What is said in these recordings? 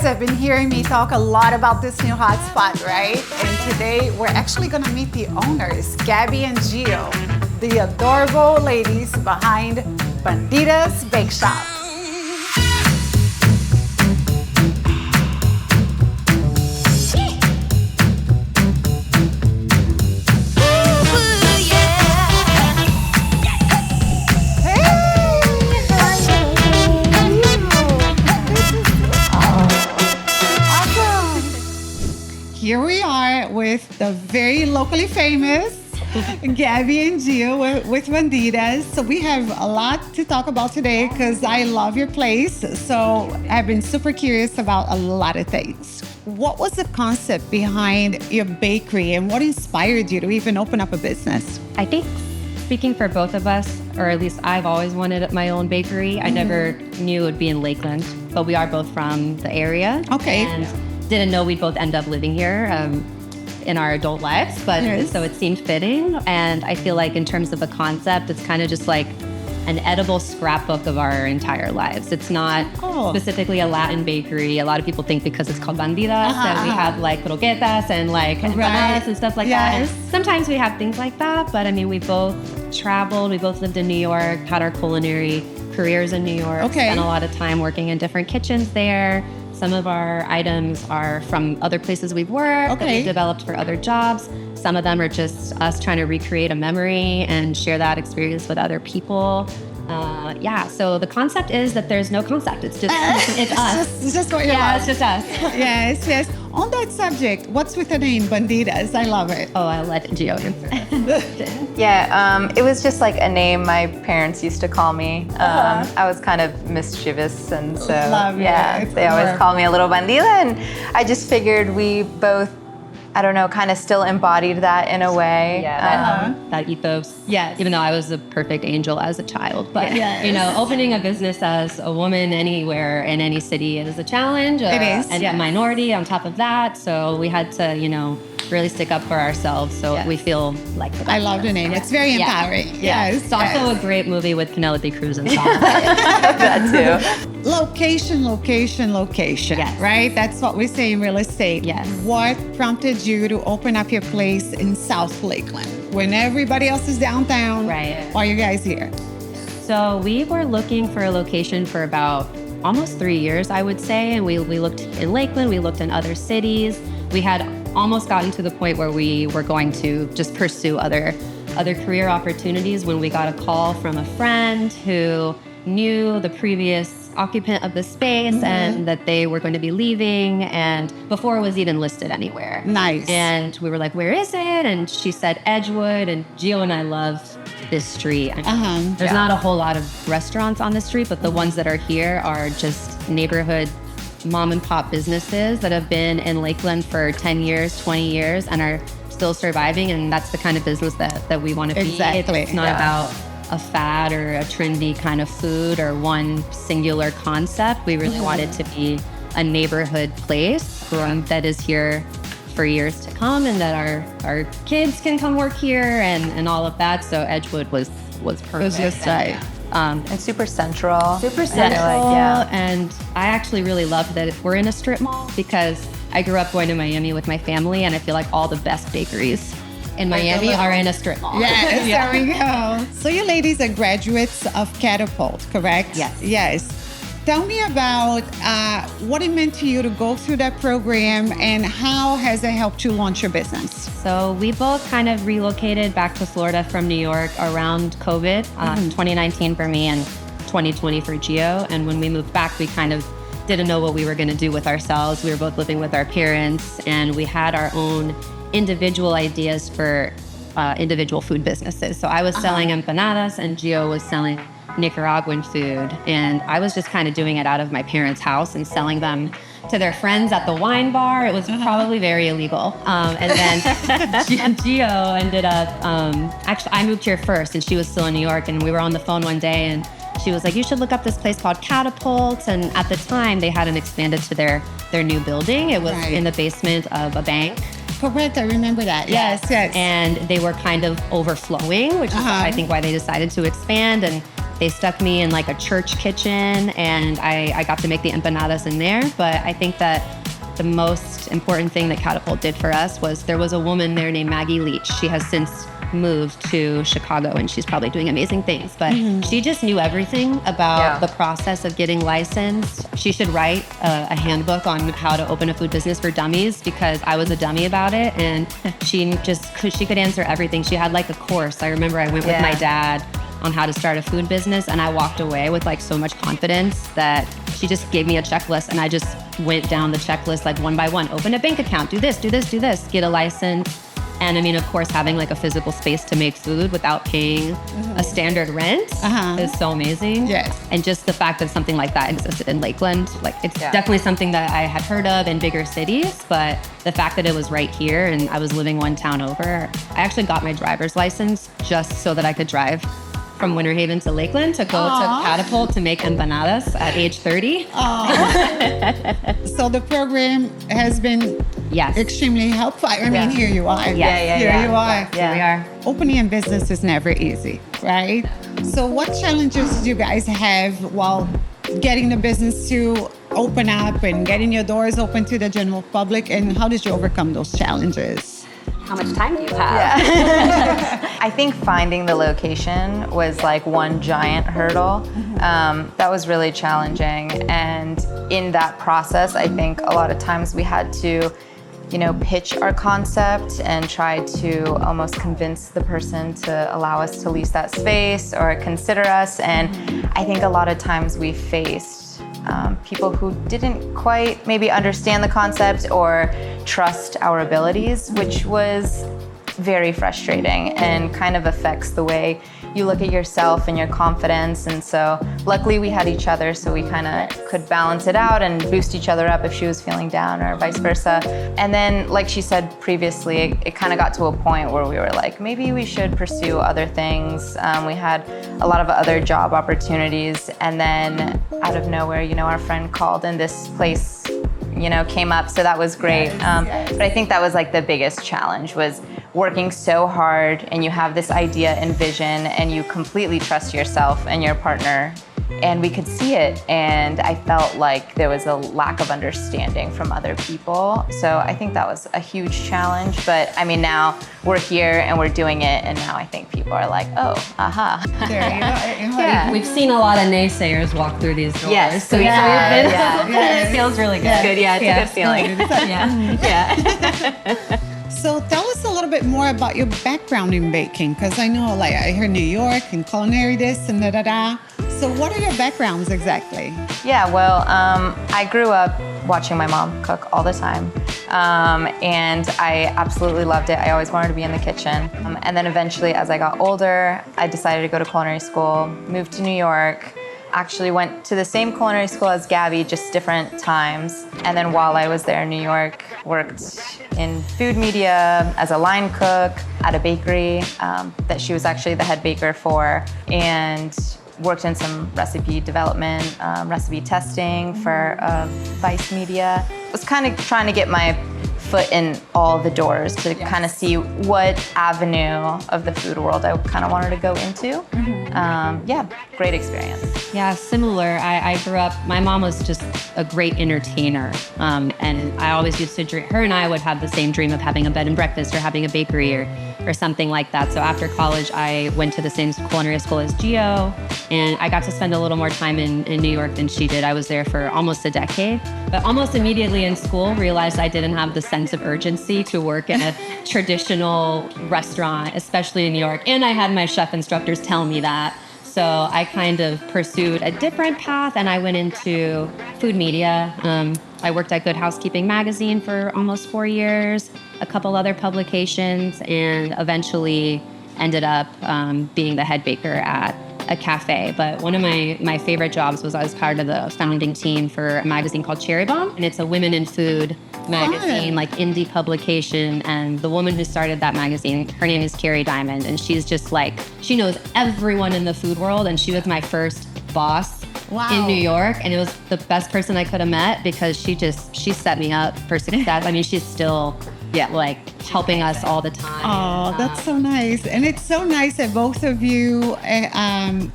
guys have been hearing me talk a lot about this new hotspot, right? And today we're actually gonna meet the owners, Gabi and Gio, the adorable ladies behind Bandidas Bake Shop. Here we are with the very locally famous Gabi and Gio with Bandidas. So we have a lot to talk about today because I love your place. So I've been super curious about a lot of things. What was the concept behind your bakery and what inspired you to even open up a business? I think speaking for both of us, or at least I've always wanted my own bakery. I never knew it would be in Lakeland, but we are both from the area. Okay. And didn't know we'd both end up living here in our adult lives, but so it seemed fitting. And I feel like in terms of a concept, it's kind of just like an edible scrapbook of our entire lives. It's not specifically a Latin bakery. A lot of people think because it's called Bandidas that we have like croquetas and like empanadas and stuff like that. And sometimes we have things like that, but I mean, we both traveled, we both lived in New York, had our culinary careers in New York, spent a lot of time working in different kitchens there. Some of our items are from other places we've worked, that we've developed for other jobs. Some of them are just us trying to recreate a memory and share that experience with other people. So the concept is that there's no concept. It's just, it's us. It's just what you love. It's just us. Yes. On that subject, what's with the name Bandidas? I love it. Oh, I'll let Gio answer. It was just like a name my parents used to call me. I was kind of mischievous, and so they always call me a little bandida, and I just figured we both, I don't know, kind of still embodied that in a way. That ethos. Yes. Even though I was a perfect angel as a child. But, you know, opening a business as a woman anywhere in any city is a challenge. It is. And a minority on top of that. So we had to, really stick up for ourselves. So we feel like I love the name. It's very empowering. Yes. It's also a great movie with Penelope Cruz and song. That too. Location. Yes. Right? That's what we say in real estate. Yes. What prompted you to open up your place in South Lakeland when everybody else is downtown? Right. Why are you guys here? So we were looking for a location for about almost 3 years, I would say. And we looked in Lakeland, we looked in other cities. We had almost gotten to the point where we were going to just pursue other career opportunities when we got a call from a friend who knew the previous occupant of the space and that they were going to be leaving, and before it was even listed anywhere. Nice. And we were like, where is it? And she said Edgewood, and Gio and I love this street. There's not a whole lot of restaurants on the street, but the ones that are here are just neighborhood mom and pop businesses that have been in Lakeland for 10 years, 20 years, and are still surviving. And that's the kind of business that we want to be. Exactly. It's not about a fad or a trendy kind of food or one singular concept. We really want it to be a neighborhood place that is here for years to come, and that our kids can come work here and all of that. So Edgewood was perfect. It was just right. And super central. And I actually really love that we're in a strip mall, because I grew up going to Miami with my family, and I feel like all the best bakeries in Miami are in a strip mall. Yes, there we go. So you ladies are graduates of Catapult, correct? Yes. Tell me about what it meant to you to go through that program, and how has it helped you launch your business? So we both kind of relocated back to Florida from New York around COVID, 2019 for me and 2020 for Gio. And when we moved back, we kind of didn't know what we were going to do with ourselves. We were both living with our parents, and we had our own individual ideas for individual food businesses. So I was selling empanadas, and Gio was selling Nicaraguan food. And I was just kind of doing it out of my parents' house and selling them to their friends at the wine bar. It was probably very illegal. And then Gio ended up, actually, I moved here first, and she was still in New York, and we were on the phone one day, and she was like, you should look up this place called Catapult. And at the time, they hadn't expanded to their new building. It was in the basement of a bank. Correct, I remember that. Yes. And they were kind of overflowing, which is I think why they decided to expand. And They stuck me in like a church kitchen, and I got to make the empanadas in there. But I think that the most important thing that Catapult did for us was there was a woman there named Maggie Leach. She has since moved to Chicago, and she's probably doing amazing things, but she just knew everything about the process of getting licensed. She should write a handbook on how to open a food business for dummies, because I was a dummy about it, and she could answer everything. She had like a course. I remember I went with my dad on how to start a food business, and I walked away with like so much confidence that she just gave me a checklist, and I just went down the checklist like one by one. Open a bank account, do this, do this, do this, get a license. And I mean, of course, having like a physical space to make food without paying a standard rent is so amazing. Yes. And just the fact that something like that existed in Lakeland, like it's definitely something that I had heard of in bigger cities, but the fact that it was right here and I was living one town over, I actually got my driver's license just so that I could drive from Winter Haven to Lakeland to go to Catapult to make empanadas at age 30. So the program has been extremely helpful. I mean, here you are. You are. Here we are. Opening a business is never easy, right? So what challenges did you guys have while getting the business to open up and getting your doors open to the general public, and how did you overcome those challenges? How much time do you have? I think finding the location was like one giant hurdle. That was really challenging. And in that process, I think a lot of times we had to, pitch our concept and try to almost convince the person to allow us to lease that space or consider us. And I think a lot of times we faced people who didn't quite maybe understand the concept or trust our abilities, which was very frustrating and kind of affects the way you look at yourself and your confidence. And so luckily we had each other, so we kind of could balance it out and boost each other up if she was feeling down or vice versa. And then, like she said previously, it kind of got to a point where we were like, maybe we should pursue other things. We had a lot of other job opportunities, and then out of nowhere, our friend called and this place came up, so that was great. But I think that was like the biggest challenge, was working so hard and you have this idea and vision and you completely trust yourself and your partner, and we could see it, and I felt like there was a lack of understanding from other people. So I think that was a huge challenge, but I mean, now we're here and we're doing it, and now I think people are like, oh, aha. There you go. We've seen a lot of naysayers walk through these doors. Yes, so it feels really good. It's good, it's a good feeling. So tell us a little bit more about your background in baking, because I know, like, I heard New York and culinary this and da-da-da. So what are your backgrounds exactly? Yeah, well, I grew up watching my mom cook all the time, and I absolutely loved it. I always wanted to be in the kitchen. And then eventually, as I got older, I decided to go to culinary school, moved to New York, actually went to the same culinary school as Gabi, just different times. And then while I was there in New York, worked in food media as a line cook at a bakery that she was actually the head baker for, and worked in some recipe development, recipe testing for Vice Media. I was kind of trying to get my foot in all the doors to kind of see what avenue of the food world I kind of wanted to go into. Great experience. Yeah, similar. I grew up, my mom was just a great entertainer. And I always used to dream, her and I would have the same dream of having a bed and breakfast or having a bakery or something like that. So after college, I went to the same culinary school as Gio, and I got to spend a little more time in New York than she did. I was there for almost a decade, but almost immediately in school realized I didn't have the sense of urgency to work in a traditional restaurant, especially in New York. And I had my chef instructors tell me that. So I kind of pursued a different path, and I went into food media. I worked at Good Housekeeping magazine for almost 4 years, a couple other publications, and eventually ended up being the head baker at a cafe. But one of my favorite jobs was I was part of the founding team for a magazine called Cherry Bomb, and it's a women in food magazine, like indie publication. And the woman who started that magazine, her name is Carrie Diamond, and she's just like, she knows everyone in the food world, and she was my first boss in New York, and it was the best person I could have met because she set me up for success. I mean, she's still like helping us all the time. Oh, that's so nice. And it's so nice that both of you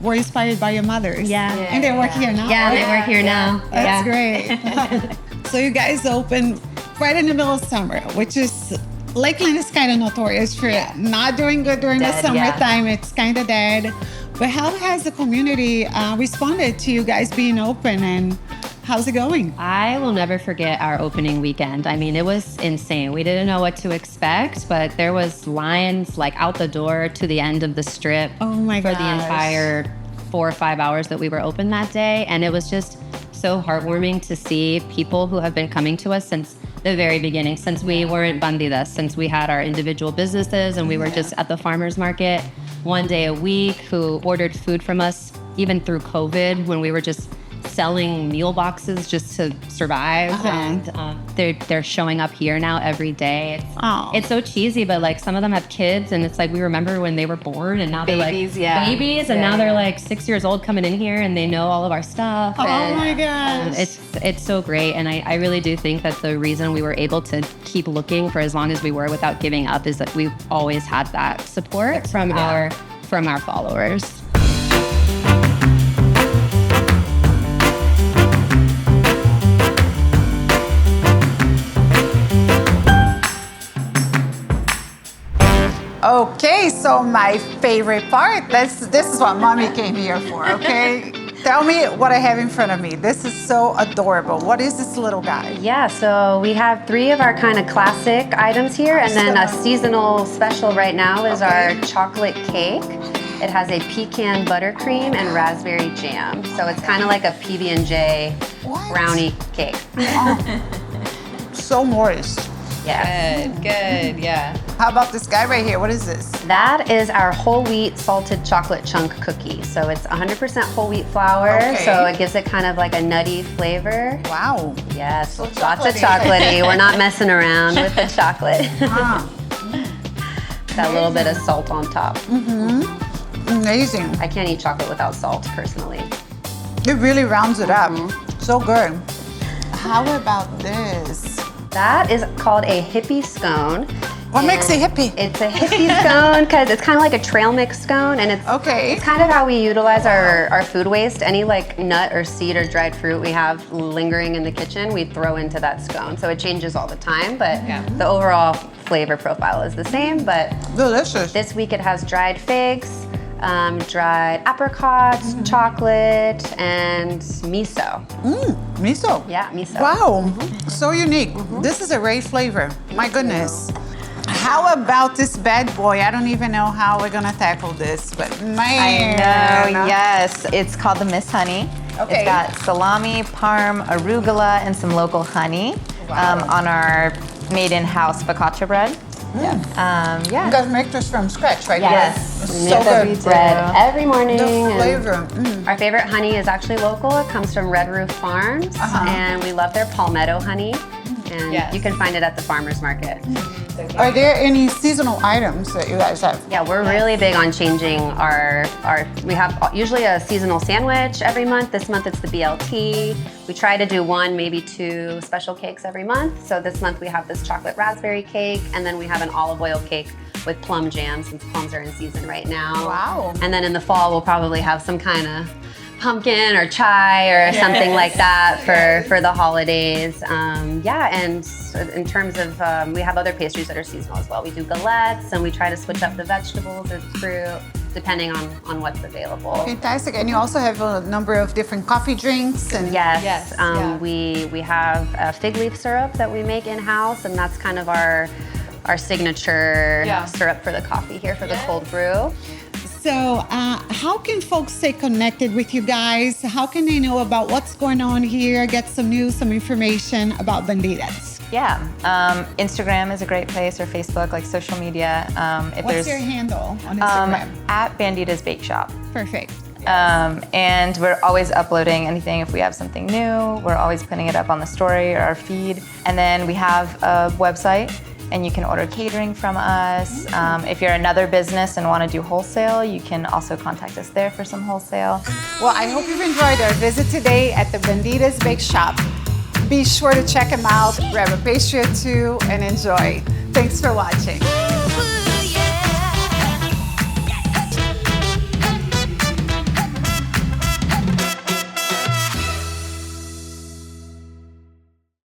were inspired by your mothers. Yeah. And they work here now. Yeah, they work here now. That's great. So you guys open right in the middle of summer, which is, Lakeland is kind of notorious for not doing good during the summertime. It's kind of dead. But how has the community responded to you guys being open, and how's it going? I will never forget our opening weekend. I mean, it was insane. We didn't know what to expect, but there was lines like out the door to the end of the strip Oh my for gosh. the entire 4 or 5 hours that we were open that day. And it was just so heartwarming to see people who have been coming to us since the very beginning, since we weren't Bandidas, since we had our individual businesses and we were just at the farmer's market 1 day a week, who ordered food from us even through COVID when we were just selling meal boxes just to survive. And they're showing up here now every day. It's so cheesy, but like some of them have kids, and it's like we remember when they were born, and now they're like babies, and now they're like 6 years old coming in here, and they know all of our stuff. Oh and, my gosh. it's so great, and I really do think that the reason we were able to keep looking for as long as we were without giving up is that we've always had that support from our followers. Okay, so my favorite part, this is what mommy came here for, okay? Tell me what I have in front of me. This is so adorable. What is this little guy? Yeah, so we have 3 of our kind of classic items here, and then a seasonal special right now is our chocolate cake. It has a pecan buttercream and raspberry jam. So it's kind of like a PB&J brownie cake. So moist. Yeah. Good, yeah. How about this guy right here? What is this? That is our whole wheat salted chocolate chunk cookie. So it's 100% whole wheat flour, so it gives it kind of like a nutty flavor. Wow. Yes, So lots of chocolatey. chocolatey. We're not messing around with the chocolate. That little bit of salt on top. Amazing. I can't eat chocolate without salt, personally. It really rounds it up. So good. How about this? That is called a hippie scone. What makes it hippie? It's a hippie scone because it's kind of like a trail mix scone, and it's it's kind of how we utilize our food waste. Any like nut or seed or dried fruit we have lingering in the kitchen, we throw into that scone. So it changes all the time, but the overall flavor profile is the same. But delicious. this week it has dried figs, dried apricots, chocolate, and miso. Miso. Yeah, miso. Wow, so unique. This is a great flavor. My goodness. How about this bad boy? I don't even know how we're gonna tackle this, but man. I know, yes. It's called the Miss Honey. Okay. It's got salami, parm, arugula, and some local honey on our made-in-house focaccia bread. You guys make this from scratch, right? Yes. It's We so make good. the bread every morning. The and flavor. Our favorite honey is actually local. It comes from Red Roof Farms, and we love their palmetto honey. And you can find it at the farmer's market. Are there any seasonal items that you guys have? Yeah, we're really big on changing our, we have usually a seasonal sandwich every month. This month it's the BLT. We try to do 1, maybe 2 special cakes every month. So this month we have this chocolate raspberry cake, and then we have an olive oil cake with plum jam, since plums are in season right now. Wow. And then in the fall we'll probably have some kind of pumpkin or chai or something like that for the holidays. And in terms of, we have other pastries that are seasonal as well. We do galettes, and we try to switch up the vegetables or the fruit, depending on what's available. Fantastic. And you also have a number of different coffee drinks. And Yes. We have a fig leaf syrup that we make in-house, and that's kind of our signature syrup for the coffee here for the cold brew. So how can folks stay connected with you guys? How can they know about what's going on here, get some news, some information about Bandidas? Yeah, Instagram is a great place, or Facebook, like social media. What's your handle on Instagram? At Bandidas Bake Shop. Perfect. And we're always uploading anything. If we have something new, we're always putting it up on the story or our feed. And then we have a website, and you can order catering from us. If you're another business and want to do wholesale, you can also contact us there for some wholesale. Well, I hope you've enjoyed our visit today at the Bandidas Bake Shop. Be sure to check them out, grab a pastry or two, and enjoy. Thanks for watching.